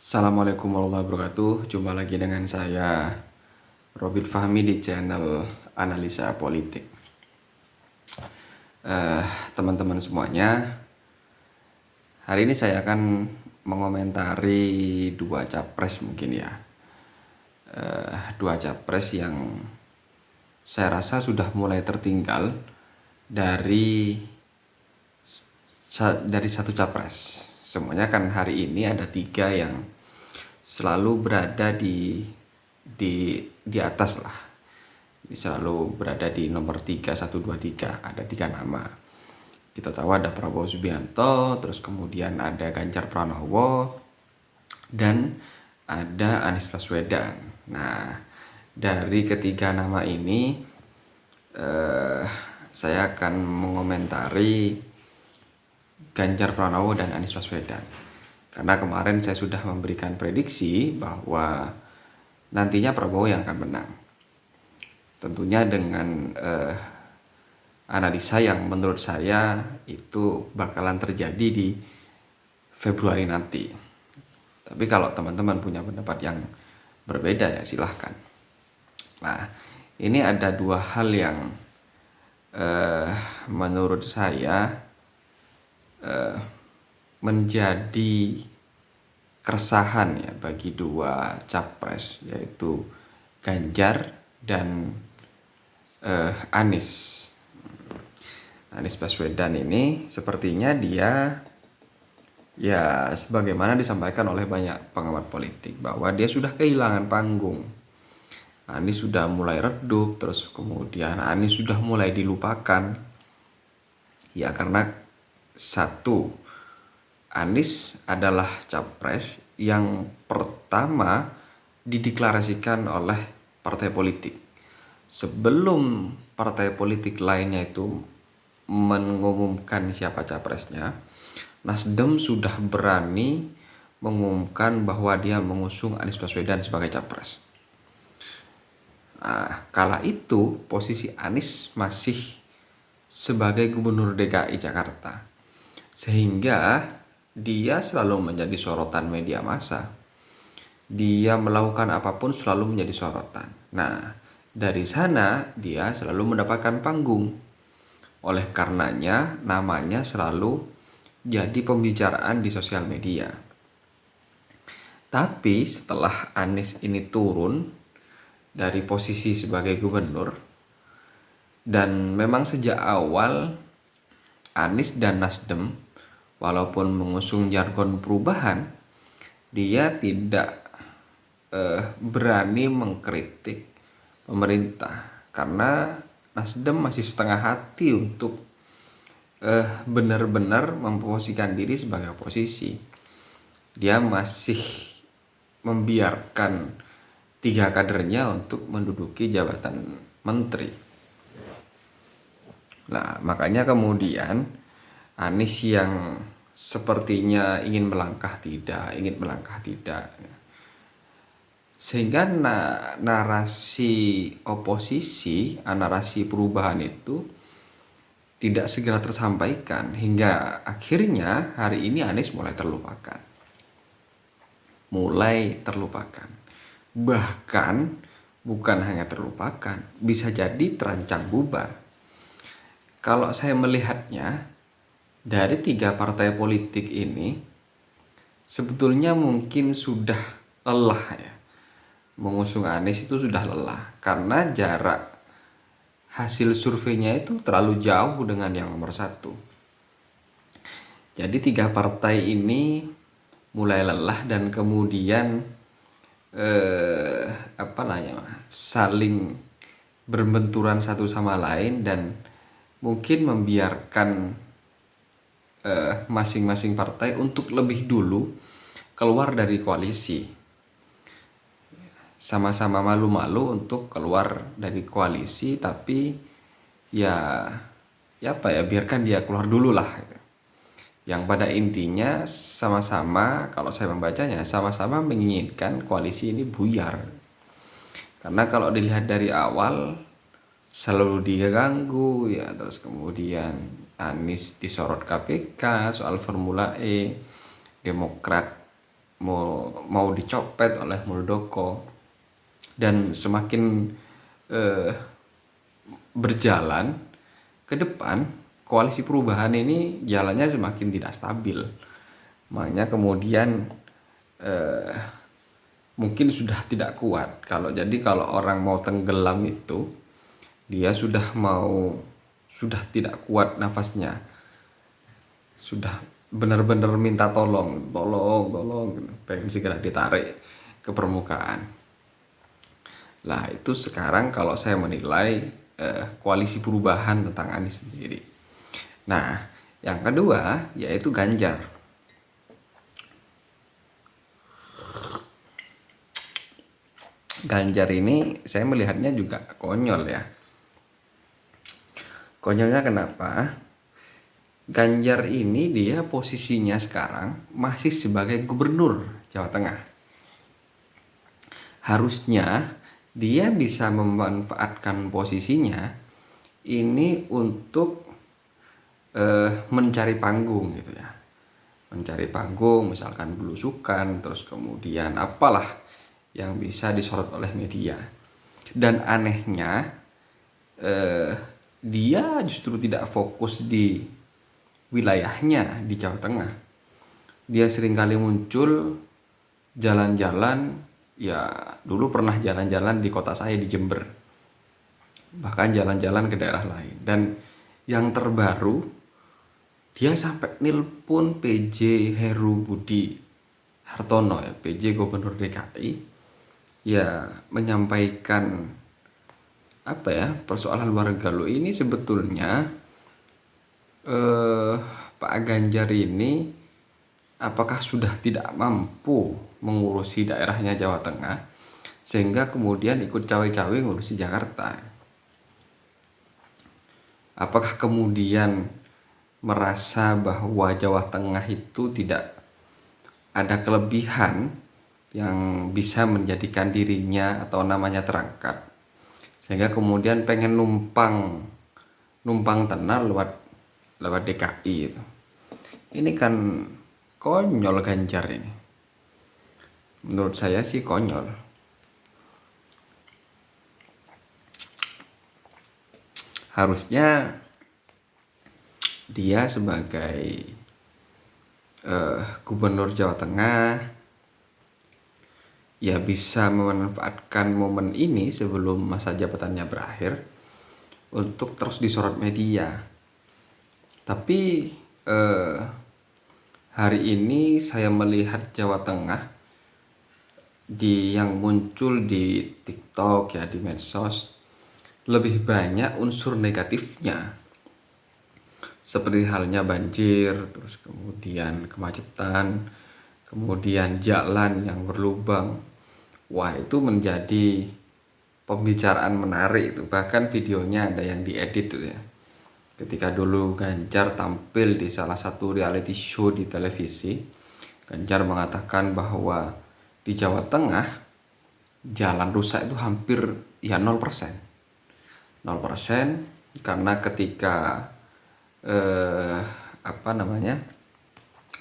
Assalamualaikum warahmatullahi wabarakatuh. Jumpa lagi dengan saya Robin Fahmi di channel Analisa Politik. Teman-teman semuanya, hari ini saya akan mengomentari dua capres mungkin ya. Dua capres yang saya rasa sudah mulai tertinggal dari satu capres. Semuanya kan hari ini ada tiga yang selalu berada di atas lah. Selalu berada di nomor 3, 1, 2, 3. Ada tiga nama. Kita tahu ada Prabowo Subianto, terus kemudian ada Ganjar Pranowo, dan ada Anies Baswedan. Nah, dari ketiga nama ini saya akan mengomentari Ganjar Pranowo dan Anies Baswedan. Karena kemarin saya sudah memberikan prediksi bahwa nantinya Prabowo yang akan menang. Tentunya dengan analisa yang menurut saya itu bakalan terjadi di Februari nanti. Tapi kalau teman-teman punya pendapat yang berbeda ya silahkan. Nah, ini ada dua hal yang menurut saya menjadi keresahan ya bagi dua capres, yaitu Ganjar dan Anies Baswedan. Ini sepertinya dia ya sebagaimana disampaikan oleh banyak pengamat politik bahwa dia sudah kehilangan panggung. Anies sudah mulai redup, terus kemudian Anies sudah mulai dilupakan. Ya karena satu, Anies adalah capres yang pertama dideklarasikan oleh partai politik. Sebelum partai politik lainnya itu mengumumkan siapa capresnya, Nasdem sudah berani mengumumkan bahwa dia mengusung Anies Baswedan sebagai capres. Nah, kala itu posisi Anies masih sebagai gubernur DKI Jakarta, sehingga dia selalu menjadi sorotan media massa. Dia melakukan apapun selalu menjadi sorotan. Nah, dari sana dia selalu mendapatkan panggung. Oleh karenanya namanya selalu jadi pembicaraan di sosial media. Tapi setelah Anies ini turun dari posisi sebagai gubernur, dan memang sejak awal Anies dan Nasdem walaupun mengusung jargon perubahan, dia tidak berani mengkritik pemerintah karena Nasdem masih setengah hati untuk benar-benar memposisikan diri sebagai oposisi. Dia masih membiarkan tiga kadernya untuk menduduki jabatan menteri. Nah, makanya kemudian Anies yang sepertinya ingin melangkah tidak. Sehingga narasi oposisi, narasi perubahan itu tidak segera tersampaikan hingga akhirnya hari ini Anies mulai terlupakan. Bahkan bukan hanya terlupakan, bisa jadi terancam bubar. Kalau saya melihatnya dari tiga partai politik ini sebetulnya mungkin sudah lelah ya. Mengusung Anies itu sudah lelah karena jarak hasil surveinya itu terlalu jauh dengan yang nomor satu. Jadi tiga partai ini mulai lelah dan kemudian saling berbenturan satu sama lain dan mungkin membiarkan masing-masing partai untuk lebih dulu keluar dari koalisi. Sama-sama malu-malu untuk keluar dari koalisi, tapi biarkan dia keluar dulu lah. Yang pada intinya sama-sama, kalau saya membacanya, sama-sama menginginkan koalisi ini buyar. Karena kalau dilihat dari awal selalu diganggu ya, terus kemudian Anies disorot KPK soal Formula E, Demokrat mau dicopet oleh Muldoko. Dan semakin eh, berjalan ke depan, koalisi perubahan ini jalannya semakin tidak stabil. Makanya kemudian mungkin sudah tidak kuat. Kalau orang mau tenggelam itu, dia sudah tidak kuat nafasnya, sudah benar-benar minta tolong, pengen segera ditarik ke permukaan. Lah itu sekarang kalau saya menilai koalisi perubahan tentang Anies sendiri. Nah, yang kedua yaitu Ganjar. Ganjar ini saya melihatnya juga konyol ya. Konyolnya kenapa? Ganjar ini dia posisinya sekarang masih sebagai gubernur Jawa Tengah. Harusnya dia bisa memanfaatkan posisinya ini untuk mencari panggung gitu ya. Mencari panggung, misalkan belusukan, terus kemudian apalah yang bisa disorot oleh media. Dan anehnya dia justru tidak fokus di wilayahnya di Jawa Tengah. Dia seringkali muncul jalan-jalan, ya dulu pernah jalan-jalan di kota saya di Jember, bahkan jalan-jalan ke daerah lain. Dan yang terbaru, dia sampai nelpon PJ Heru Budi Hartono ya, PJ Gubernur DKI, ya menyampaikan apa ya, persoalan warga lo ini sebetulnya Pak Ganjar ini apakah sudah tidak mampu mengurusi daerahnya Jawa Tengah sehingga kemudian ikut cawe-cawe ngurusi Jakarta. Apakah kemudian merasa bahwa Jawa Tengah itu tidak ada kelebihan yang bisa menjadikan dirinya atau namanya terangkat, sehingga kemudian pengen numpang tenar lewat DKI itu. Ini kan konyol Ganjar ini. Menurut saya sih konyol. Harusnya dia sebagai gubernur Jawa Tengah ya bisa memanfaatkan momen ini sebelum masa jabatannya berakhir untuk terus disorot media. Tapi hari ini saya melihat Jawa Tengah yang muncul di TikTok ya, di medsos, lebih banyak unsur negatifnya, seperti halnya banjir, terus kemudian kemacetan, kemudian jalan yang berlubang. Wah, itu menjadi pembicaraan menarik itu. Bahkan videonya ada yang diedit tuh ya. Ketika dulu Ganjar tampil di salah satu reality show di televisi, Ganjar mengatakan bahwa di Jawa Tengah jalan rusak itu hampir ya 0%. 0% karena ketika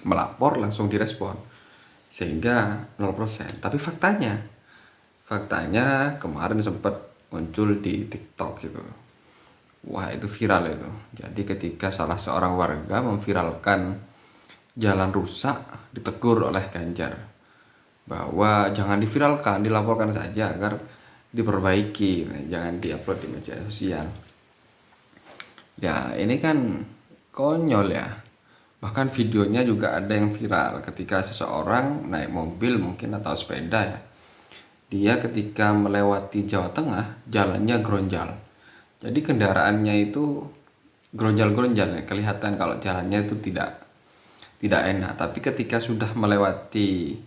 melapor langsung direspon, sehingga 0%. Tapi faktanya kemarin sempat muncul di TikTok gitu. Wah, itu viral itu. Jadi ketika salah seorang warga memviralkan jalan rusak, ditegur oleh Ganjar bahwa jangan diviralkan, dilaporkan saja agar diperbaiki, jangan diupload di media sosial. Ya, ini kan konyol ya. Bahkan videonya juga ada yang viral ketika seseorang naik mobil mungkin atau sepeda ya. Dia ketika melewati Jawa Tengah, jalannya gronjal. Jadi kendaraannya itu gronjal-gronjal, kelihatan kalau jalannya itu tidak enak. Tapi ketika sudah melewati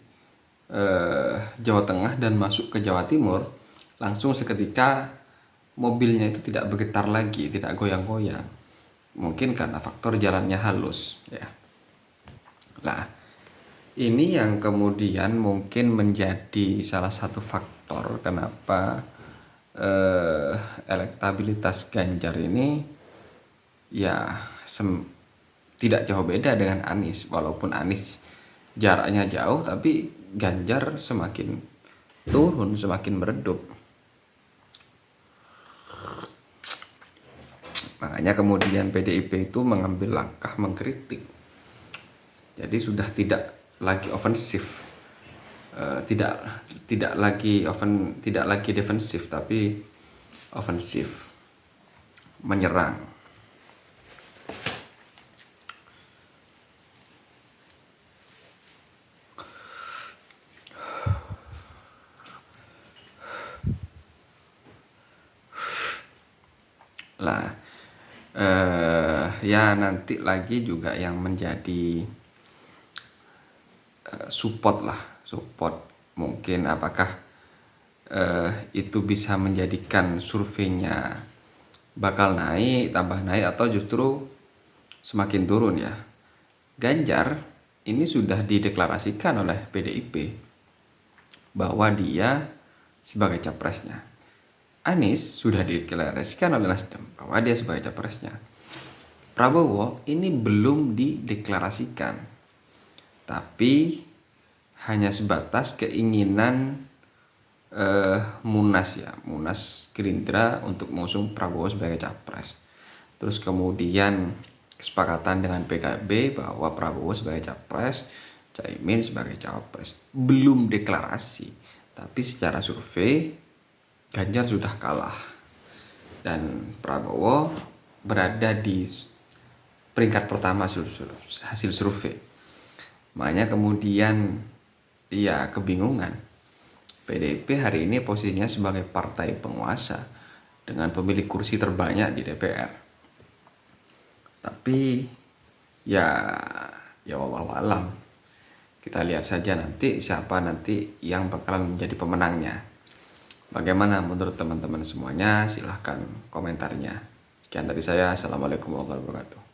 Jawa Tengah dan masuk ke Jawa Timur, langsung seketika mobilnya itu tidak bergetar lagi, tidak goyang-goyang. Mungkin karena faktor jalannya halus ya. Nah, ini yang kemudian mungkin menjadi salah satu faktor kenapa elektabilitas Ganjar ini ya tidak jauh beda dengan Anies, walaupun Anies jaraknya jauh tapi Ganjar semakin turun, semakin meredup. Makanya kemudian PDIP itu mengambil langkah mengkritik. Jadi sudah tidak lagi ofensif, tidak lagi defensif, tapi ofensif, menyerang. Lah, ya nanti lagi juga yang menjadi support mungkin apakah itu bisa menjadikan surveinya bakal naik, tambah naik, atau justru semakin turun ya. Ganjar ini sudah dideklarasikan oleh PDIP bahwa dia sebagai capresnya. Anies sudah dideklarasikan oleh Nasdem bahwa dia sebagai capresnya. Prabowo ini belum dideklarasikan, tapi hanya sebatas keinginan Munas Gerindra untuk mengusung Prabowo sebagai capres. Terus kemudian kesepakatan dengan PKB bahwa Prabowo sebagai capres, Caimin sebagai cawapres. Belum deklarasi, tapi secara survei Ganjar sudah kalah dan Prabowo berada di peringkat pertama hasil survei. Makanya kemudian ya kebingungan. PDIP hari ini posisinya sebagai partai penguasa dengan pemilik kursi terbanyak di DPR. Tapi ya wallahu alam. Kita lihat saja nanti siapa nanti yang bakalan menjadi pemenangnya. Bagaimana menurut teman-teman semuanya? Silahkan komentarnya. Sekian dari saya. Assalamualaikum warahmatullahi wabarakatuh.